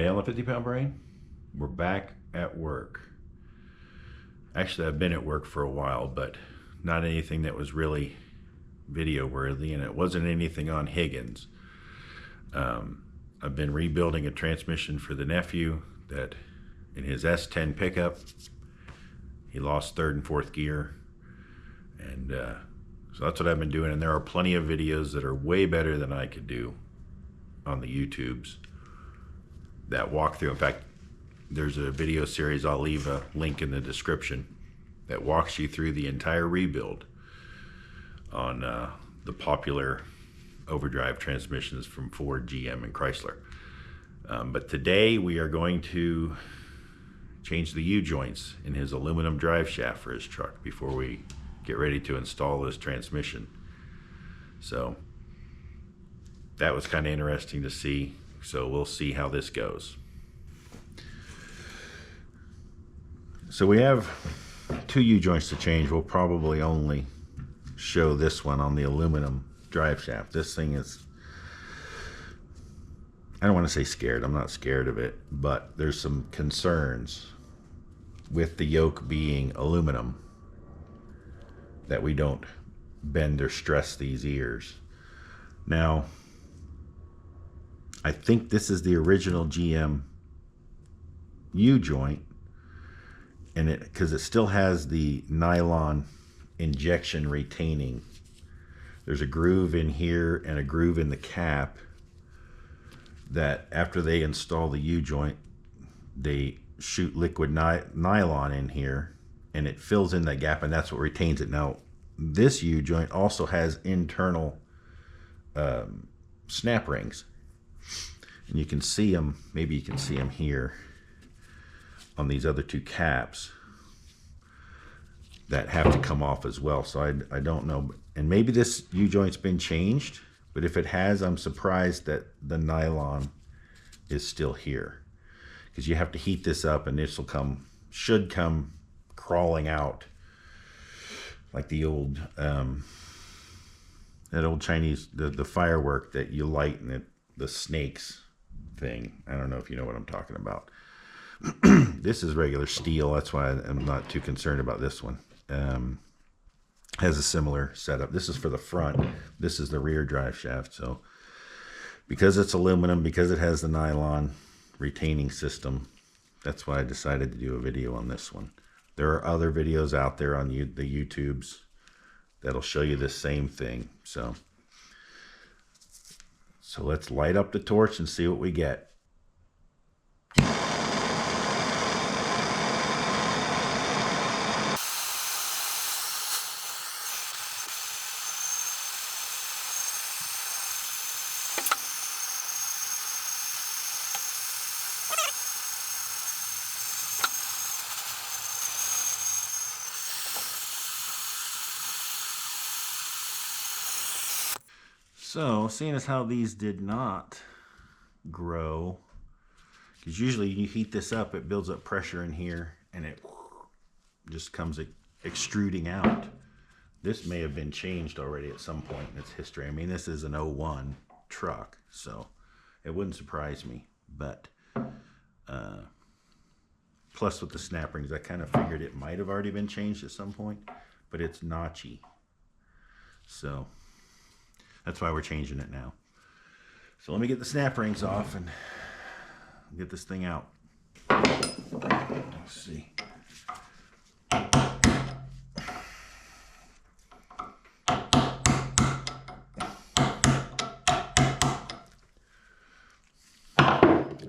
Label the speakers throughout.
Speaker 1: Today on the 50 Pound Brain, we're back at work. Actually, I've been at work for a while, but not anything that was really video worthy, and it wasn't anything on Higgins. I've been rebuilding a transmission for the nephew that in his S-10 pickup, he lost third and fourth gear. And so that's what I've been doing. And there are plenty of videos that are way better than I could do on the YouTubes that walk through. In fact, there's a video series, I'll leave a link in the description, that walks you through the entire rebuild on the popular overdrive transmissions from Ford, GM, and Chrysler. But today we are going to change the U-joints in his aluminum drive shaft for his truck before we get ready to install this transmission. So that was kind of interesting to see. So we'll see how this goes. So we have two U-joints to change. We'll probably only show this one on the aluminum drive shaft. This thing is, I don't want to say scared. I'm not scared of it, but there's some concerns with the yoke being aluminum that we don't bend or stress these ears. Now, I think this is the original GM U-joint, and because it still has the nylon injection retaining. There's a groove in here and a groove in the cap that after they install the U-joint, they shoot liquid nylon in here and it fills in that gap, and that's what retains it. Now, this U-joint also has internal snap rings. And you can see them, maybe you can see them here on these other two caps that have to come off as well. So I don't know. And maybe this U-joint's been changed, but if it has, I'm surprised that the nylon is still here. Because you have to heat this up and this will should come crawling out like the old, that old Chinese, the firework that you light and the snakes thing. I don't know if you know what I'm talking about. This is regular steel. That's why I'm not too concerned about this one. Has a similar setup. This is for the front. This is the rear drive shaft. So because it's aluminum, because it has the nylon retaining system, that's why I decided to do a video on this one. There are other videos out there on the YouTubes that'll show you the same thing. So let's light up the torch and see what we get. So, seeing as how these did not grow, because usually you heat this up, it builds up pressure in here, and it just comes extruding out. This may have been changed already at some point in its history. I mean, this is an '01 truck, so it wouldn't surprise me. But plus with the snap rings, I kind of figured it might have already been changed at some point, but it's notchy. So that's why we're changing it now. So let me get the snap rings off and get this thing out. Let's see. I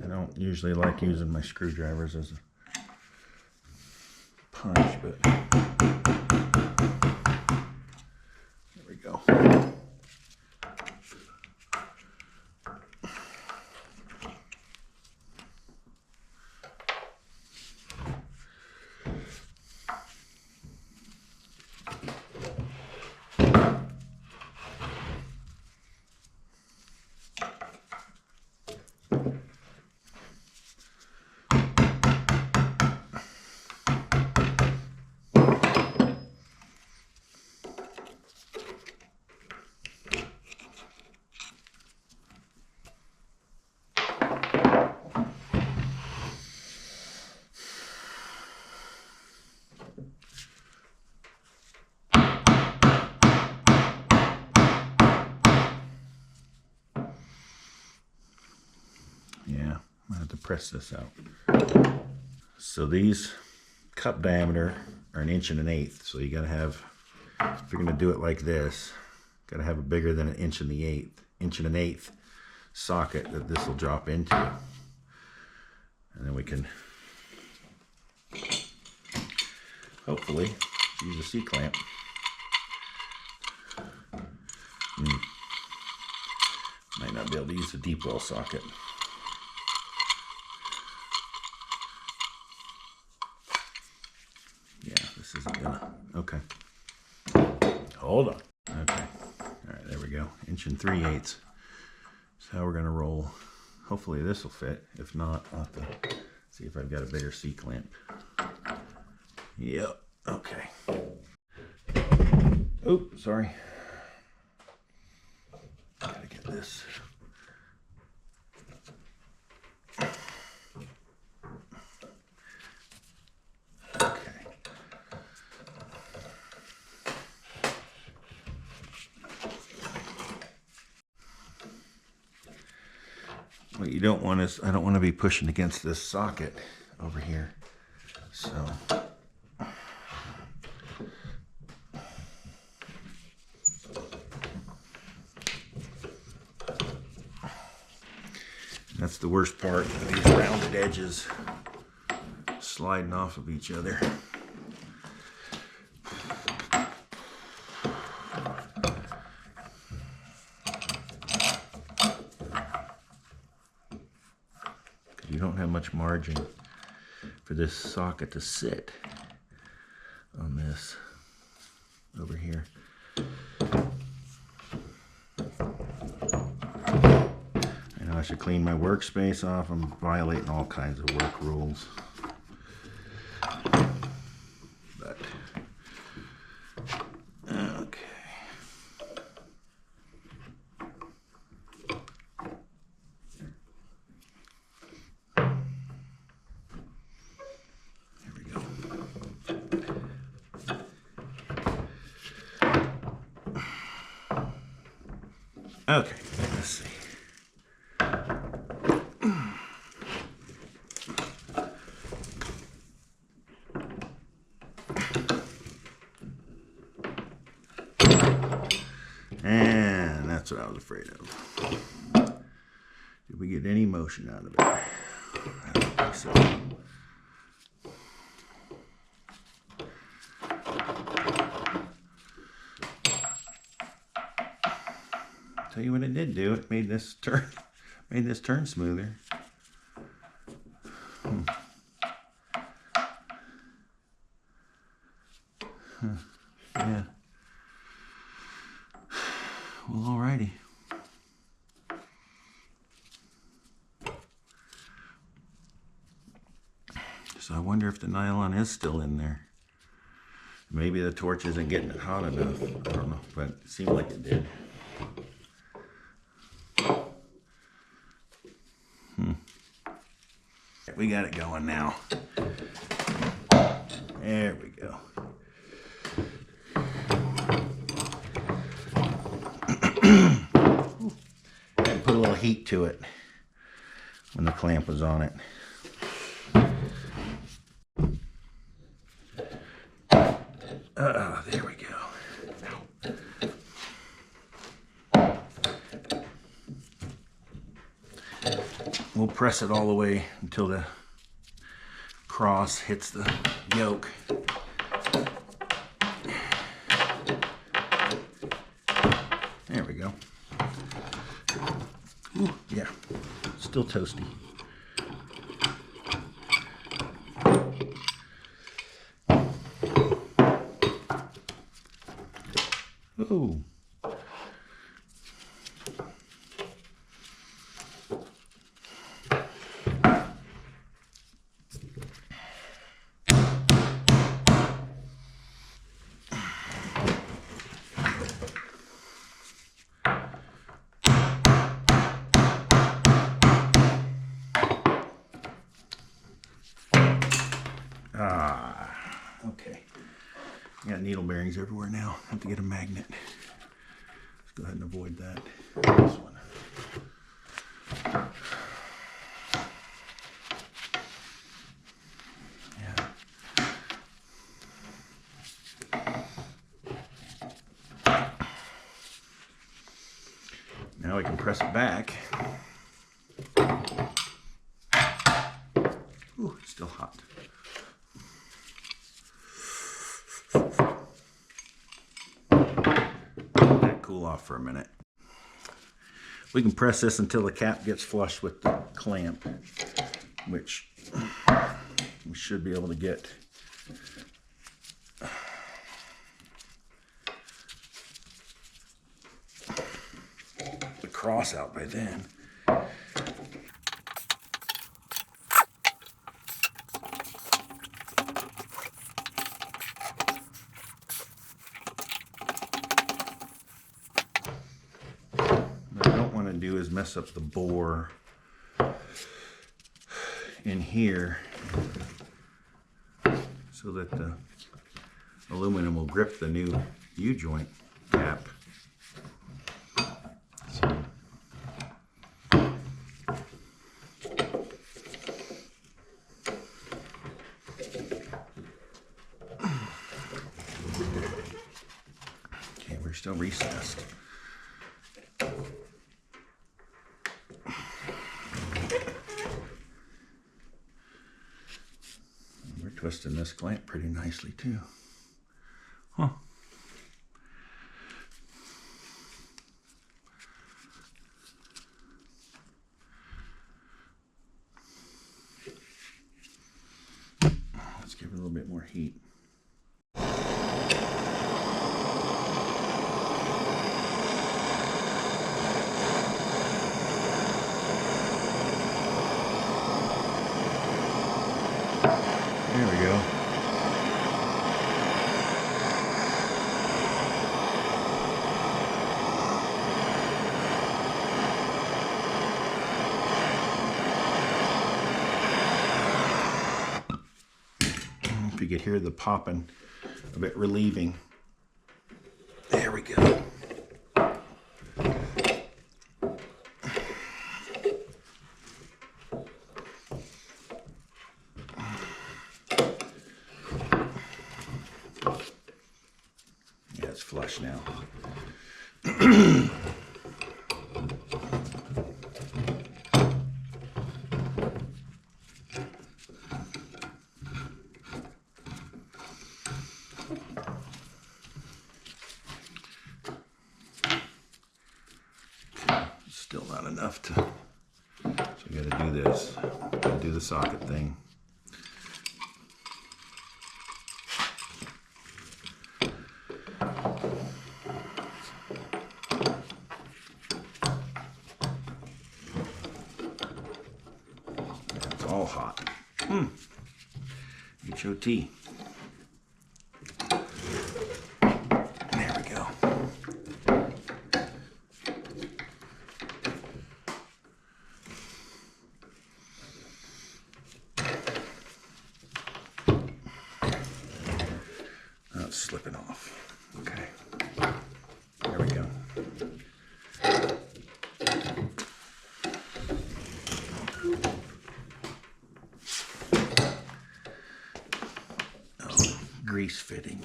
Speaker 1: don't usually like using my screwdrivers as a punch, but there we go. I have to press this out. So these cup diameter are 1.125". So you gotta have, if you're gonna do it like this, gotta have a bigger than 1.125" socket that this will drop into. And then we can hopefully use a C-clamp. Might not be able to use a deep well socket. Yeah, this isn't gonna, okay. Hold on. Okay, all right, there we go. 1 3/8". That's how we're gonna roll. Hopefully this will fit. If not, I'll have to see if I've got a bigger C-clamp. Yep, okay. Oh, sorry. Gotta get this. Okay. What you don't want is, I don't want to be pushing against this socket over here. So that's the worst part of these rounded edges sliding off of each other. You don't have much margin for this socket to sit on this over here. I should clean my workspace off. I'm violating all kinds of work rules. But, okay. Here we go. Okay, let's see. And that's what I was afraid of. Did we get any motion out of it? I don't think so. Tell you what it did do. It made this turn smoother. Yeah. Well, alrighty. So I wonder if the nylon is still in there. Maybe the torch isn't getting it hot enough. I don't know, but it seemed like it did. We got it going now. There we go. And put a little heat to it when the clamp was on it. There we go. We'll press it all the way until the cross hits the yoke. There we go. Ooh, yeah, still toasty. Ooh. Okay. I got needle bearings everywhere now. I have to get a magnet. Let's go ahead and avoid that. This one. press it back. Ooh, it's still hot. Let that cool off for a minute. We can press this until the cap gets flush with the clamp, which we should be able to get. The cross out by then. What I don't want to do is mess up the bore in here so that the aluminum will grip the new U-joint cap. Okay, we're still recessed. We're twisting this clamp pretty nicely too. Huh. Let's give it a little bit more heat. There we go. If you could hear the popping, a bit relieving. There we go. Yeah, it's flush now. Still not enough to, so we got to do this. Got to do the socket thing. It's all hot. HOT. There we go. Oh, it's slipping off. Okay. There we go. Grease fitting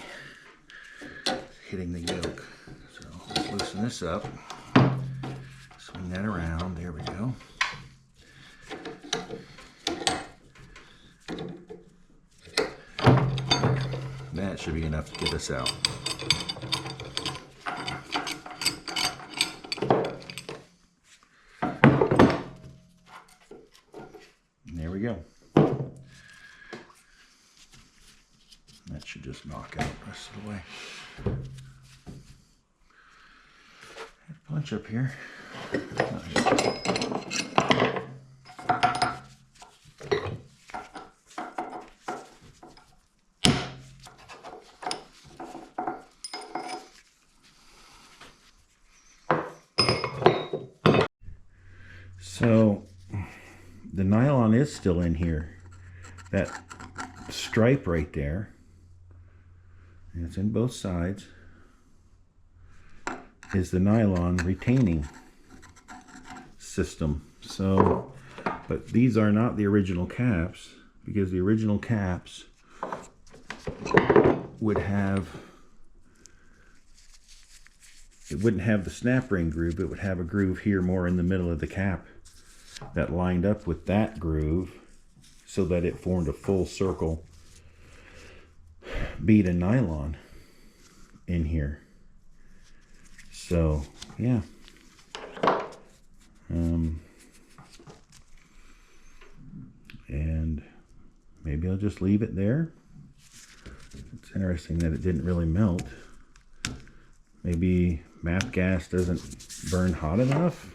Speaker 1: hitting the yoke. So let's loosen this up, swing that around. There we go. That should be enough to get us out. And there we go. That should just knock out the rest of the way. Punch up here. So the nylon is still in here. That stripe right there, and it's in both sides, is the nylon retaining system. So, but these are not the original caps, because the original caps would have it wouldn't have the snap ring groove. It would have a groove here more in the middle of the cap that lined up with that groove so that it formed a full circle bead of nylon in here. So yeah, and maybe I'll just leave it there. It's interesting that it didn't really melt. Maybe MAP gas doesn't burn hot enough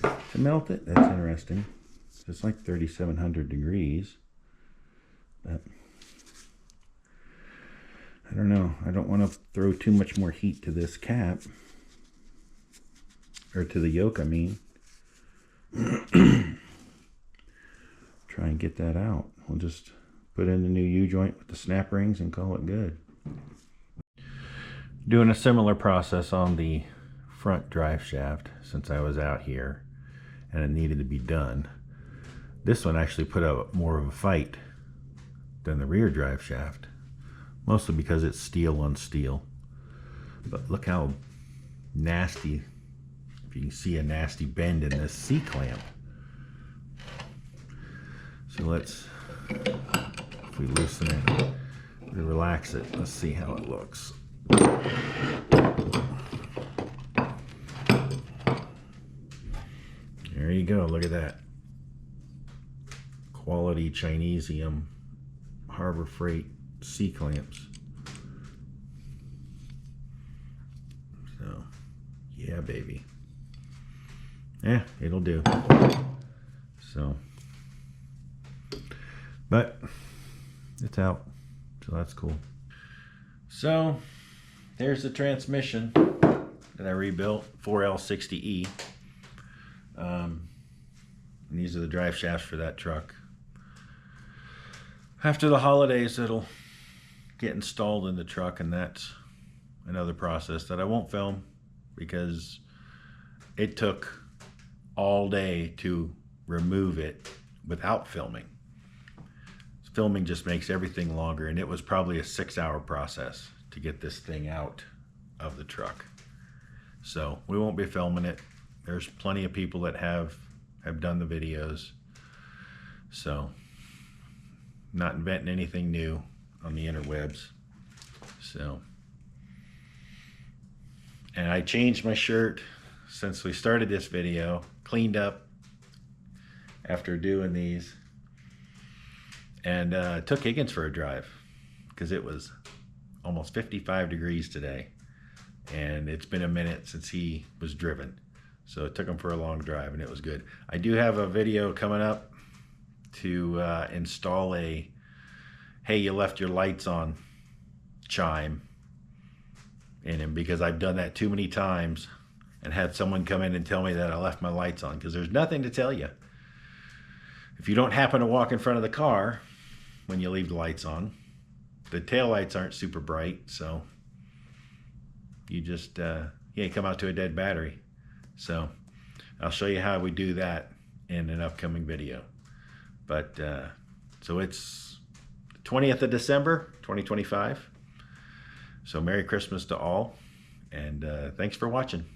Speaker 1: to melt it. That's interesting. It's like 3,700 degrees, but I don't know. I don't want to throw too much more heat to this cap, or to the yoke, I mean. Try and get that out. We'll just put in the new U-joint with the snap rings and call it good. Doing a similar process on the front drive shaft since I was out here and it needed to be done. This one actually put up more of a fight than the rear drive shaft, mostly because it's steel on steel. But look how nasty, if you can see a nasty bend in this C-clamp. So let's, if we loosen it, we relax it, let's see how it looks. There you go, look at that. Quality Chinesium Harbor Freight C-clamps. So, yeah, baby. Yeah, it'll do. So, but it's out, so that's cool. So, there's the transmission that I rebuilt, 4L60E. And these are the drive shafts for that truck. After the holidays, it'll get installed in the truck, and that's another process that I won't film because it took all day to remove it without filming. Filming just makes everything longer, and it was probably a 6-hour process to get this thing out of the truck. So we won't be filming it. There's plenty of people that have done the videos. So not inventing anything new on the interwebs. So, and I changed my shirt since we started this video, cleaned up after doing these, and took Higgins for a drive because it was almost 55 degrees today, and it's been a minute since he was driven, so it took him for a long drive, and it was good. I do have a video coming up to install a "Hey, you left your lights on" chime in him, because I've done that too many times and had someone come in and tell me that I left my lights on, because there's nothing to tell you. If you don't happen to walk in front of the car when you leave the lights on, the tail lights aren't super bright, so you just you come out to a dead battery. So I'll show you how we do that in an upcoming video. But so it's the 20th of December 2025, so Merry Christmas to all, and thanks for watching.